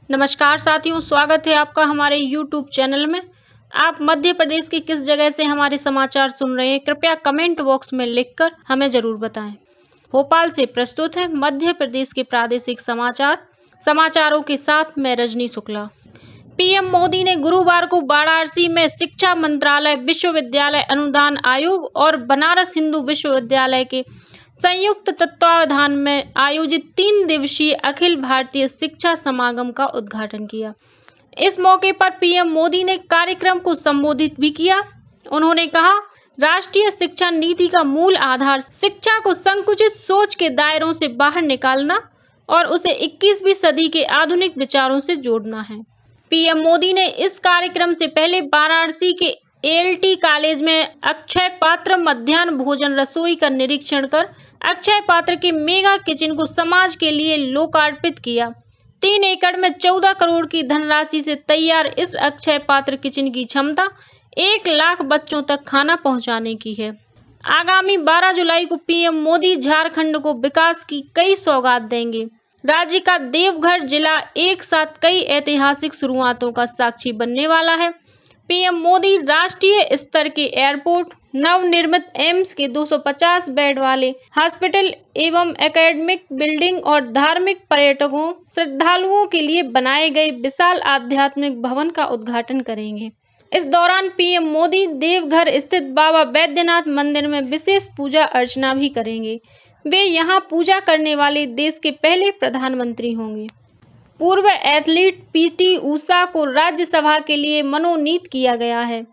नमस्कार साथियों, स्वागत है आपका हमारे YouTube चैनल में। आप मध्य प्रदेश की किस जगह से हमारे समाचार सुन रहे हैं, कृपया कमेंट बॉक्स में लिखकर हमें ज़रूर बताएं। भोपाल से प्रस्तुत है मध्य प्रदेश के प्रादेशिक समाचारों के साथ मैं रजनी शुक्ला। पीएम मोदी ने गुरुवार को वाराणसी में शिक्षा मंत्रालय, विश्वविद्यालय अनुदान आयोग और बनारस हिंदू विश्वविद्यालय के संयुक्त तत्वावधान में आयोजित 3 दिवसीय अखिल भारतीय शिक्षा समागम का उद्घाटन किया। इस मौके पर पीएम मोदी ने कार्यक्रम को संबोधित भी किया। उन्होंने कहा, राष्ट्रीय शिक्षा नीति का मूल आधार शिक्षा को संकुचित सोच के दायरों से बाहर निकालना और उसे 21वीं सदी के आधुनिक विचारों से जोड़ना है। पीएम मोदी ने इस कार्यक्रम से पहले वाराणसी के एएलटी कॉलेज में अक्षय पात्र मध्याह्न भोजन रसोई का निरीक्षण कर अक्षय पात्र के मेगा किचन को समाज के लिए लोकार्पित किया। 3 एकड़ में 14 करोड़ की धनराशि से तैयार इस अक्षय पात्र किचन की क्षमता 1 लाख बच्चों तक खाना पहुंचाने की है। आगामी 12 जुलाई को पीएम मोदी झारखंड को विकास की कई सौगात देंगे। राज्य का देवघर जिला एक साथ कई ऐतिहासिक शुरुआतों का साक्षी बनने वाला है। पीएम मोदी राष्ट्रीय स्तर के एयरपोर्ट, नवनिर्मित एम्स के 250 बेड वाले हॉस्पिटल एवं एकेडमिक बिल्डिंग और धार्मिक पर्यटकों श्रद्धालुओं के लिए बनाए गए विशाल आध्यात्मिक भवन का उद्घाटन करेंगे। इस दौरान पीएम मोदी देवघर स्थित बाबा बैद्यनाथ मंदिर में विशेष पूजा अर्चना भी करेंगे। वे यहां पूजा करने वाले देश के पहले प्रधानमंत्री होंगे। पूर्व एथलीट पीटी ऊषा को राज्यसभा के लिए मनोनीत किया गया है।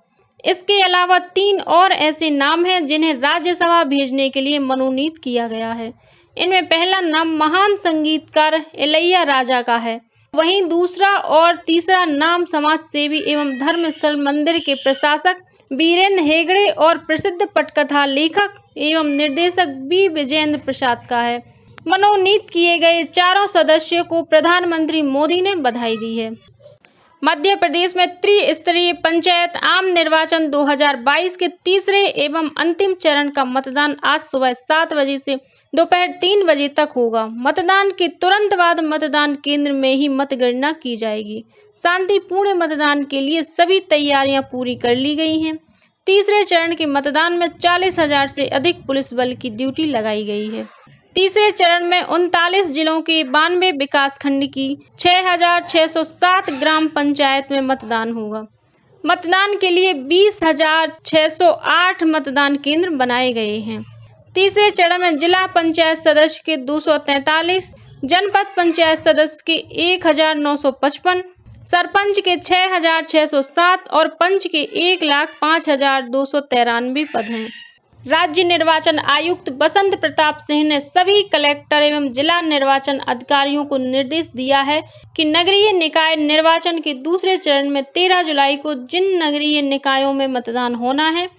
इसके अलावा 3 और ऐसे नाम हैं जिन्हें राज्यसभा भेजने के लिए मनोनीत किया गया है। इनमें पहला नाम महान संगीतकार इलैयाराजा का है। वहीं दूसरा और तीसरा नाम समाजसेवी एवं धर्मस्थल मंदिर के प्रशासक वीरेंद्र हेगड़े और प्रसिद्ध पटकथा लेखक एवं निर्देशक बी विजेंद्र प्रसाद का है। मनोनीत किए गए चारों सदस्यों को प्रधानमंत्री मोदी ने बधाई दी है। मध्य प्रदेश में त्रिस्तरीय पंचायत आम निर्वाचन 2022 के तीसरे एवं अंतिम चरण का मतदान आज सुबह 7 बजे से दोपहर 3 बजे तक होगा। मतदान के तुरंत बाद मतदान केंद्र में ही मतगणना की जाएगी। शांतिपूर्ण मतदान के लिए सभी तैयारियां पूरी कर ली गई हैं। तीसरे चरण के मतदान में 40,000 से अधिक पुलिस बल की ड्यूटी लगाई गई है। तीसरे चरण में 39 जिलों के 92 विकास खंड की 6,607 ग्राम पंचायत में मतदान होगा। मतदान के लिए 20,608 मतदान केंद्र बनाए गए हैं। तीसरे चरण में जिला पंचायत सदस्य के 243, जनपद पंचायत सदस्य के 1,955, सरपंच के 6,607 और पंच के 1,05,293 पद हैं। राज्य निर्वाचन आयुक्त बसंत प्रताप सिंह ने सभी कलेक्टर एवं जिला निर्वाचन अधिकारियों को निर्देश दिया है कि नगरीय निकाय निर्वाचन के दूसरे चरण में 13 जुलाई को जिन नगरीय निकायों में मतदान होना है,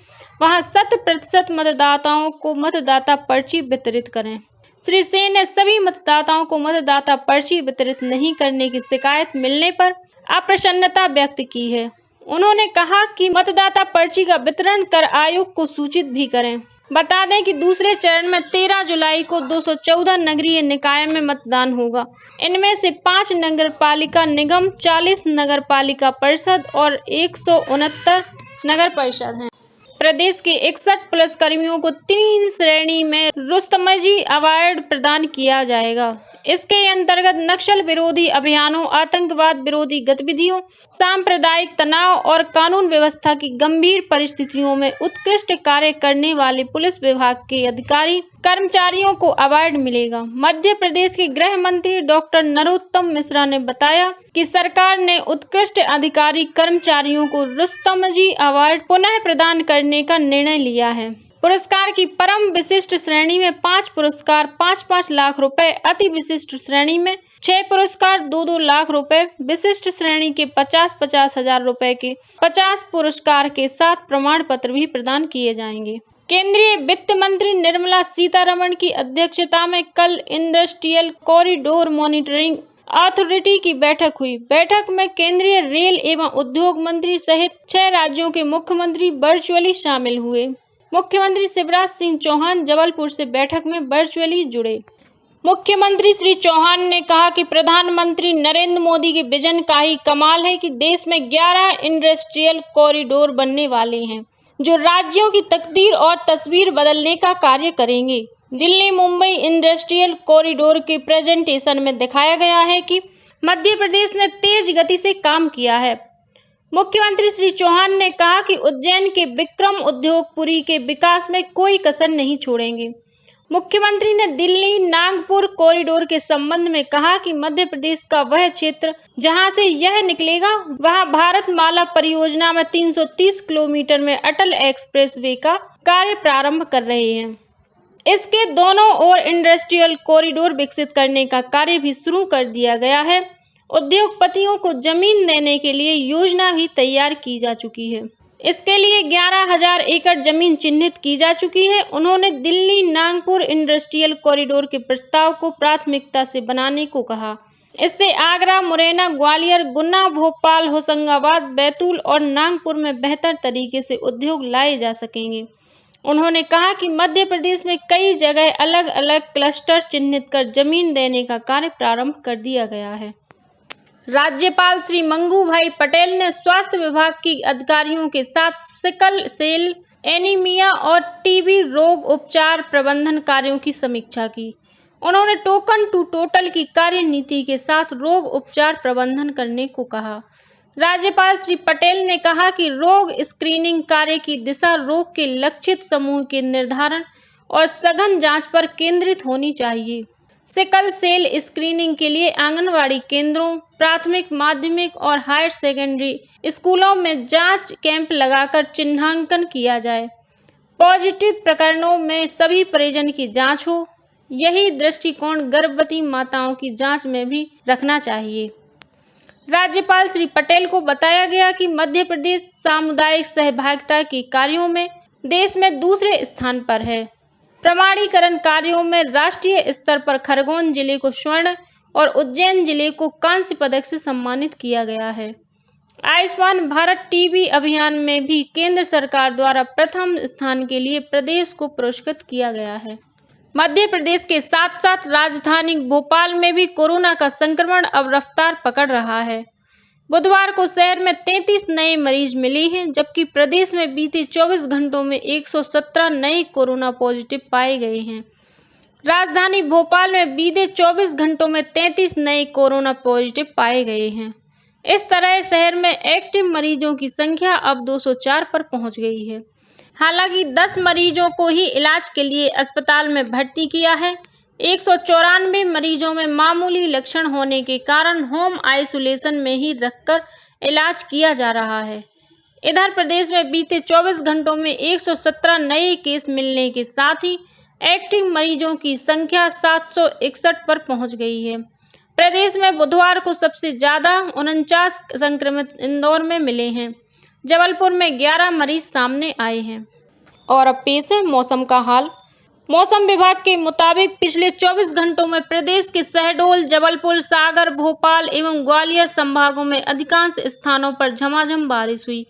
वहां 100% मतदाताओं को मतदाता पर्ची वितरित करें। श्री सिंह ने सभी मतदाताओं को मतदाता पर्ची वितरित नहीं करने की शिकायत मिलने पर अप्रसन्नता व्यक्त की है। उन्होंने कहा कि मतदाता पर्ची का वितरण कर आयोग को सूचित भी करें। बता दें कि दूसरे चरण में 13 जुलाई को 214 नगरीय निकाय में मतदान होगा। इनमें से 5 नगर पालिका निगम, 40 नगर पालिका परिषद और 169 नगर परिषद हैं। प्रदेश के 61 पुलिसकर्मियों को 3 श्रेणी में रुस्तमजी अवार्ड प्रदान किया जाएगा। इसके अंतर्गत नक्सल विरोधी अभियानों, आतंकवाद विरोधी गतिविधियों, सांप्रदायिक तनाव और कानून व्यवस्था की गंभीर परिस्थितियों में उत्कृष्ट कार्य करने वाले पुलिस विभाग के अधिकारी कर्मचारियों को अवार्ड मिलेगा। मध्य प्रदेश के गृह मंत्री डॉक्टर नरोत्तम मिश्रा ने बताया कि सरकार ने उत्कृष्ट अधिकारी कर्मचारियों को रुस्तमजी अवार्ड पुनः प्रदान करने का निर्णय लिया है। पुरस्कार की परम विशिष्ट श्रेणी में 5 पुरस्कार 5-5 लाख रुपए, अति विशिष्ट श्रेणी में 6 पुरस्कार 2-2 लाख रुपए, विशिष्ट श्रेणी के 50-50 हजार रुपए के 50 पुरस्कार के साथ प्रमाण पत्र भी प्रदान किए जाएंगे। केंद्रीय वित्त मंत्री निर्मला सीतारमण की अध्यक्षता में कल इंडस्ट्रियल कॉरिडोर मॉनिटरिंग अथॉरिटी की बैठक हुई। बैठक में केंद्रीय रेल एवं उद्योग मंत्री सहित 6 राज्यों के मुख्यमंत्री वर्चुअली शामिल हुए। मुख्यमंत्री शिवराज सिंह चौहान जबलपुर से बैठक में वर्चुअली जुड़े। मुख्यमंत्री श्री चौहान ने कहा कि प्रधानमंत्री नरेंद्र मोदी के विजन का ही कमाल है कि देश में 11 इंडस्ट्रियल कॉरिडोर बनने वाले हैं, जो राज्यों की तकदीर और तस्वीर बदलने का कार्य करेंगे। दिल्ली मुंबई इंडस्ट्रियल कॉरिडोर के प्रेजेंटेशन में दिखाया गया है कि मध्य प्रदेश ने तेज गति से काम किया है। मुख्यमंत्री श्री चौहान ने कहा कि उज्जैन के विक्रम उद्योगपुरी के विकास में कोई कसर नहीं छोड़ेंगे। मुख्यमंत्री ने दिल्ली नागपुर कॉरिडोर के संबंध में कहा कि मध्य प्रदेश का वह क्षेत्र जहां से यह निकलेगा, वहां भारतमाला परियोजना में 330 किलोमीटर में अटल एक्सप्रेसवे का कार्य प्रारंभ कर रहे हैं। इसके दोनों ओर इंडस्ट्रियल कॉरिडोर विकसित करने का कार्य भी शुरू कर दिया गया है। उद्योगपतियों को जमीन देने के लिए योजना भी तैयार की जा चुकी है। इसके लिए 11,000 एकड़ जमीन चिन्हित की जा चुकी है। उन्होंने दिल्ली नागपुर इंडस्ट्रियल कॉरिडोर के प्रस्ताव को प्राथमिकता से बनाने को कहा। इससे आगरा, मुरैना, ग्वालियर, गुना, भोपाल, होशंगाबाद, बैतूल और नागपुर में बेहतर तरीके से उद्योग लाए जा सकेंगे। उन्होंने कहा कि मध्य प्रदेश में कई जगह अलग अलग क्लस्टर चिन्हित कर जमीन देने का कार्य प्रारंभ कर दिया गया है। राज्यपाल श्री मंगू भाई पटेल ने स्वास्थ्य विभाग के अधिकारियों के साथ सिकल सेल एनीमिया और टीबी रोग उपचार प्रबंधन कार्यों की समीक्षा की। उन्होंने टोकन टू टोटल की कार्यनीति के साथ रोग उपचार प्रबंधन करने को कहा। राज्यपाल श्री पटेल ने कहा कि रोग स्क्रीनिंग कार्य की दिशा रोग के लक्षित समूह के निर्धारण और सघन जांच पर केंद्रित होनी चाहिए। सिकल सेल स्क्रीनिंग के लिए आंगनवाड़ी केंद्रों, प्राथमिक, माध्यमिक और हायर सेकेंडरी स्कूलों में जांच कैंप लगाकर चिन्हांकन किया जाए। पॉजिटिव प्रकरणों में सभी परिजन की जांच हो। यही दृष्टिकोण गर्भवती माताओं की जांच में भी रखना चाहिए। राज्यपाल श्री पटेल को बताया गया कि मध्य प्रदेश सामुदायिक सहभागिता के कार्यों में देश में दूसरे स्थान पर है। प्रमाणीकरण कार्यों में राष्ट्रीय स्तर पर खरगोन जिले को स्वर्ण और उज्जैन जिले को कांस्य पदक से सम्मानित किया गया है। आयुष्मान भारत टीबी अभियान में भी केंद्र सरकार द्वारा प्रथम स्थान के लिए प्रदेश को पुरस्कृत किया गया है। मध्य प्रदेश के साथ साथ राजधानी भोपाल में भी कोरोना का संक्रमण अब रफ्तार पकड़ रहा है। बुधवार को शहर में 33 नए मरीज मिले हैं, जबकि प्रदेश में बीते 24 घंटों में 117 नए कोरोना पॉजिटिव पाए गए हैं। राजधानी भोपाल में बीते 24 घंटों में 33 नए कोरोना पॉजिटिव पाए गए हैं। इस तरह शहर में एक्टिव मरीजों की संख्या अब 204 पर पहुंच गई है। हालांकि 10 मरीजों को ही इलाज के लिए अस्पताल में भर्ती किया है। 194 मरीजों में मामूली लक्षण होने के कारण होम आइसोलेशन में ही रखकर इलाज किया जा रहा है। इधर प्रदेश में बीते 24 घंटों में 117 नए केस मिलने के साथ ही एक्टिव मरीजों की संख्या 761 पर पहुंच गई है। प्रदेश में बुधवार को सबसे ज़्यादा 49 संक्रमित इंदौर में मिले हैं। जबलपुर में 11 मरीज सामने आए हैं। और अब पेश है मौसम का हाल। मौसम विभाग के मुताबिक पिछले 24 घंटों में प्रदेश के शहडोल, जबलपुर, सागर, भोपाल एवं ग्वालियर संभागों में अधिकांश स्थानों पर झमाझम बारिश हुई।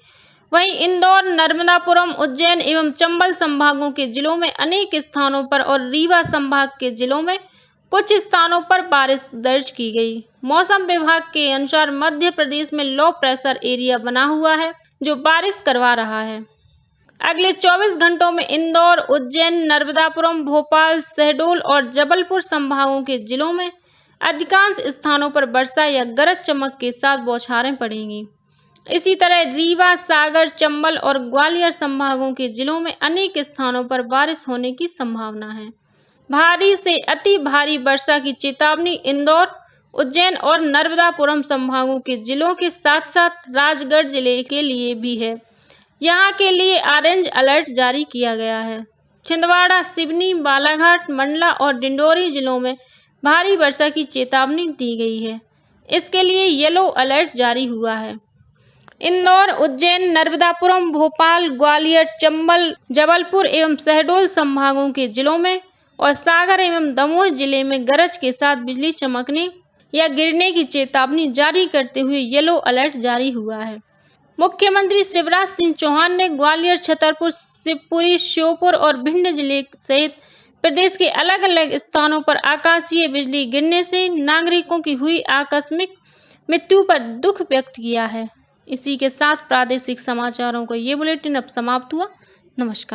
वहीं इंदौर, नर्मदापुरम, उज्जैन एवं चंबल संभागों के जिलों में अनेक स्थानों पर और रीवा संभाग के जिलों में कुछ स्थानों पर बारिश दर्ज की गई। मौसम विभाग के अनुसार मध्य प्रदेश में लो प्रेशर एरिया बना हुआ है, जो बारिश करवा रहा है। अगले 24 घंटों में इंदौर, उज्जैन, नर्मदापुरम, भोपाल, शहडोल और जबलपुर संभागों के जिलों में अधिकांश स्थानों पर वर्षा या गरज चमक के साथ बौछारें पड़ेंगी। इसी तरह रीवा, सागर, चंबल और ग्वालियर संभागों के जिलों में अनेक स्थानों पर बारिश होने की संभावना है। भारी से अति भारी वर्षा की चेतावनी इंदौर, उज्जैन और नर्मदापुरम संभागों के जिलों के साथ साथ राजगढ़ जिले के लिए भी है। यहाँ के लिए ऑरेंज अलर्ट जारी किया गया है। छिंदवाड़ा, सिवनी, बालाघाट, मंडला और डिंडोरी जिलों में भारी वर्षा की चेतावनी दी गई है। इसके लिए येलो अलर्ट जारी हुआ है। इंदौर, उज्जैन, नर्मदापुरम, भोपाल, ग्वालियर, चंबल, जबलपुर एवं शहडोल संभागों के जिलों में और सागर एवं दमोह जिले में गरज के साथ बिजली चमकने या गिरने की चेतावनी जारी करते हुए येलो अलर्ट जारी हुआ है। मुख्यमंत्री शिवराज सिंह चौहान ने ग्वालियर, छतरपुर, शिवपुरी, श्योपुर और भिंड जिले सहित प्रदेश के अलग अलग स्थानों पर आकाशीय बिजली गिरने से नागरिकों की हुई आकस्मिक मृत्यु पर दुख व्यक्त किया है। इसी के साथ प्रादेशिक समाचारों का ये बुलेटिन अब समाप्त हुआ। नमस्कार।